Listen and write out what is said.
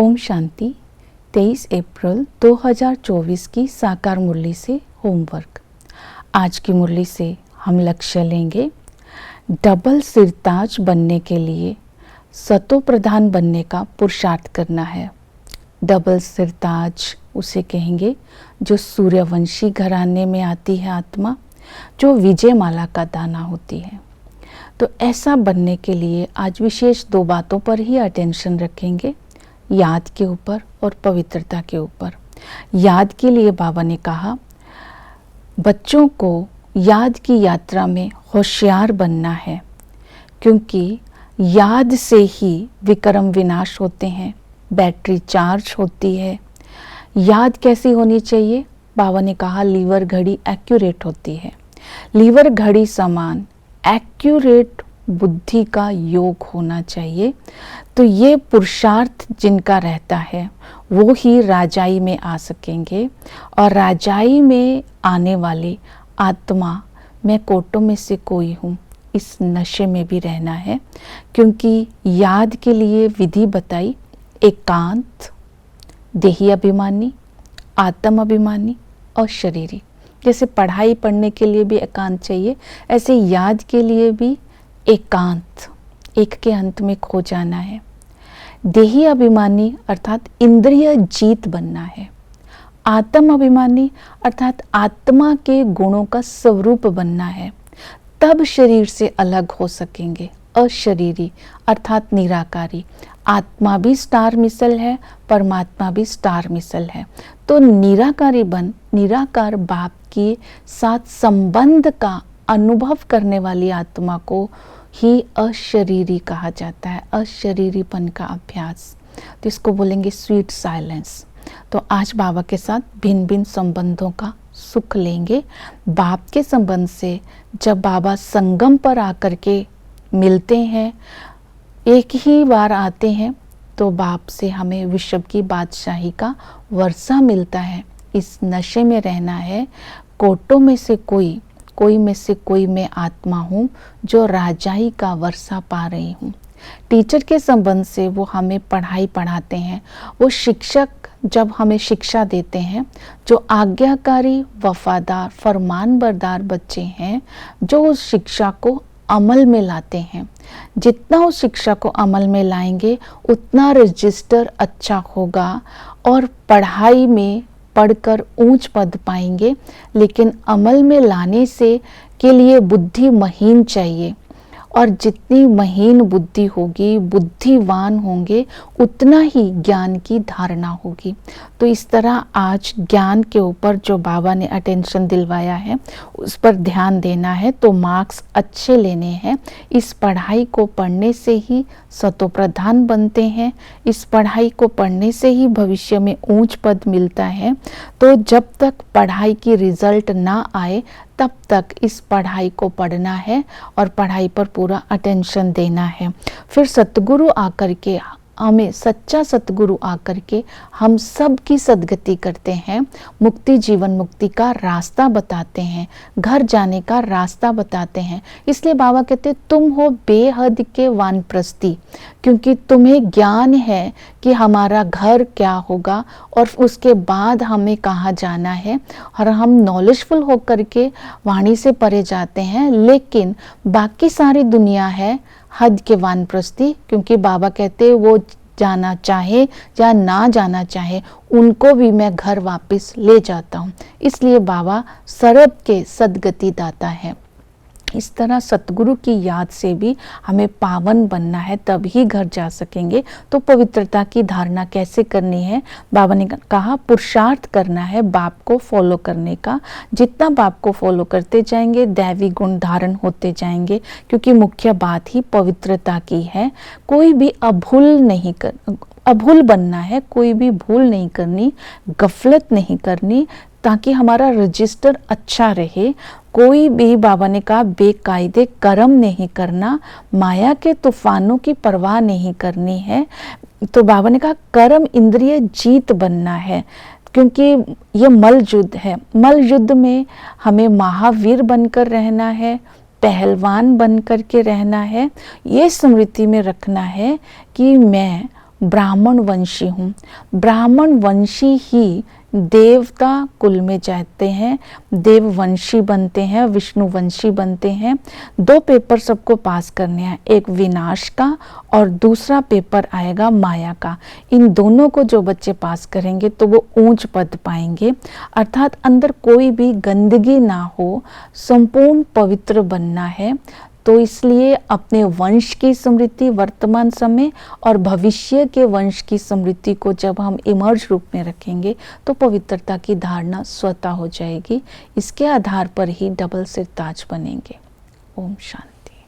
ओम शांति। 23 अप्रैल 2024 की साकार मुरली से होमवर्क। आज की मुरली से हम लक्ष्य लेंगे डबल सिरताज बनने के लिए सतो प्रधान बनने का पुरुषार्थ करना है। डबल सिरताज उसे कहेंगे जो सूर्यवंशी घराने में आती है आत्मा, जो विजय माला का दाना होती है। तो ऐसा बनने के लिए आज विशेष दो बातों पर ही अटेंशन रखेंगे, याद के ऊपर और पवित्रता के ऊपर। याद के लिए बाबा ने कहा बच्चों को याद की यात्रा में होशियार बनना है, क्योंकि याद से ही विक्रम विनाश होते हैं, बैटरी चार्ज होती है। याद कैसी होनी चाहिए? बाबा ने कहा लीवर घड़ी एक्यूरेट होती है। लीवर घड़ी समान एक्यूरेट बुद्धि का योग होना चाहिए। तो ये पुरुषार्थ जिनका रहता है वो ही राजाई में आ सकेंगे। और राजाई में आने वाले आत्मा, मैं कोटों में से कोई हूँ, इस नशे में भी रहना है। क्योंकि याद के लिए विधि बताई, एकांत, देही अभिमानी, आत्म अभिमानी और शरीरी। जैसे पढ़ाई पढ़ने के लिए भी एकांत चाहिए, ऐसे याद के लिए भी एकांत, एक के अंत में खो जाना है। देही अभिमानी अर्थात इंद्रिय जीत बनना है। आत्म अभिमानी अर्थात आत्मा के गुणों का स्वरूप बनना है, तब शरीर से अलग हो सकेंगे। अशरीरी अर्थात निराकारी। आत्मा भी स्टार मिसल है, परमात्मा भी स्टार मिसल है। तो निराकारी बन, निराकार बाप के साथ संबंध का अनुभव करने वाली आत्मा को ही अशरीरी कहा जाता है। अशरीरीपन का अभ्यास, तो इसको बोलेंगे स्वीट साइलेंस। तो आज बाबा के साथ भिन्न भिन्न संबंधों का सुख लेंगे। बाप के संबंध से जब बाबा संगम पर आकर के मिलते हैं, एक ही बार आते हैं, तो बाप से हमें विश्व की बादशाही का वर्षा मिलता है। इस नशे में रहना है। कोटों में से कोई में से कोई मैं आत्मा हूँ जो राजाई का वर्षा पा रही हूँ। टीचर के संबंध से वो हमें पढ़ाई पढ़ाते हैं। वो शिक्षक जब हमें शिक्षा देते हैं, जो आज्ञाकारी, वफादार, फरमानबरदार बच्चे हैं, जो उस शिक्षा को अमल में लाते हैं। जितना उस शिक्षा को अमल में लाएंगे उतना रजिस्टर अच्छा होगा और पढ़ाई में पढ़कर ऊंच पद पाएंगे। लेकिन अमल में लाने से के लिए बुद्धि महीन चाहिए, और जितनी महीन बुद्धि होगी, बुद्धिवान होंगे, उतना ही ज्ञान की धारणा होगी। तो इस तरह आज ज्ञान के ऊपर जो बाबा ने अटेंशन दिलवाया है उस पर ध्यान देना है। तो मार्क्स अच्छे लेने हैं। इस पढ़ाई को पढ़ने से ही सतो प्रधान बनते हैं। इस पढ़ाई को पढ़ने से ही भविष्य में ऊंच पद मिलता है। तो जब तक पढ़ाई की रिजल्ट ना आए तब तक इस पढ़ाई को पढ़ना है और पढ़ाई पर पूरा अटेंशन देना है। फिर सतगुरु आकर के हमें, सच्चा सतगुरु आकर के हम सब की सद्गति करते हैं, मुक्ति, जीवन मुक्ति का रास्ता बताते हैं, घर जाने का रास्ता बताते हैं। इसलिए बाबा कहते हैं तुम हो बेहद के वानप्रस्थी, क्योंकि तुम्हें ज्ञान है कि हमारा घर क्या होगा और उसके बाद हमें कहाँ जाना है। और हम नॉलेजफुल होकर के वाणी से परे जाते हैं, लेकिन बाकी सारी दुनिया है हद के वानप्रस्थी, क्योंकि बाबा कहते हैं वो जाना चाहे या ना जाना चाहे उनको भी मैं घर वापस ले जाता हूँ। इसलिए बाबा सर्व के सद्गति दाता है। इस तरह सतगुरु की याद से भी हमें पावन बनना है, तभी घर जा सकेंगे। तो पवित्रता की धारणा कैसे करनी है? बाबा ने कहा पुरुषार्थ करना है बाप को फॉलो करने का। जितना बाप को फॉलो करते जाएंगे दैवी गुण धारण होते जाएंगे, क्योंकि मुख्य बात ही पवित्रता की है। कोई भी अभूल बनना है, कोई भी भूल नहीं करनी, गफलत नहीं करनी, ताकि हमारा रजिस्टर अच्छा रहे। कोई भी, बाबा ने कहा, बेकायदे कर्म नहीं करना, माया के तूफानों की परवाह नहीं करनी है। तो बाबा ने कहा कर्म इंद्रिय जीत बनना है, क्योंकि ये मल युद्ध है। मल युद्ध में हमें महावीर बनकर रहना है, पहलवान बनकर के रहना है। ये स्मृति में रखना है कि मैं ब्राह्मण वंशी हूँ। ब्राह्मण वंशी ही देवता कुल में जाते हैं, देववंशी बनते हैं, विष्णुवंशी बनते हैं। 2 पेपर सबको पास करने हैं, एक विनाश का और दूसरा पेपर आएगा माया का। इन दोनों को जो बच्चे पास करेंगे तो वो ऊंच पद पाएंगे, अर्थात अंदर कोई भी गंदगी ना हो, संपूर्ण पवित्र बनना है। तो इसलिए अपने वंश की स्मृति वर्तमान समय और भविष्य के वंश की स्मृति को जब हम इमर्ज रूप में रखेंगे तो पवित्रता की धारणा स्वतः हो जाएगी। इसके आधार पर ही डबल सिर ताज बनेंगे। ओम शांति।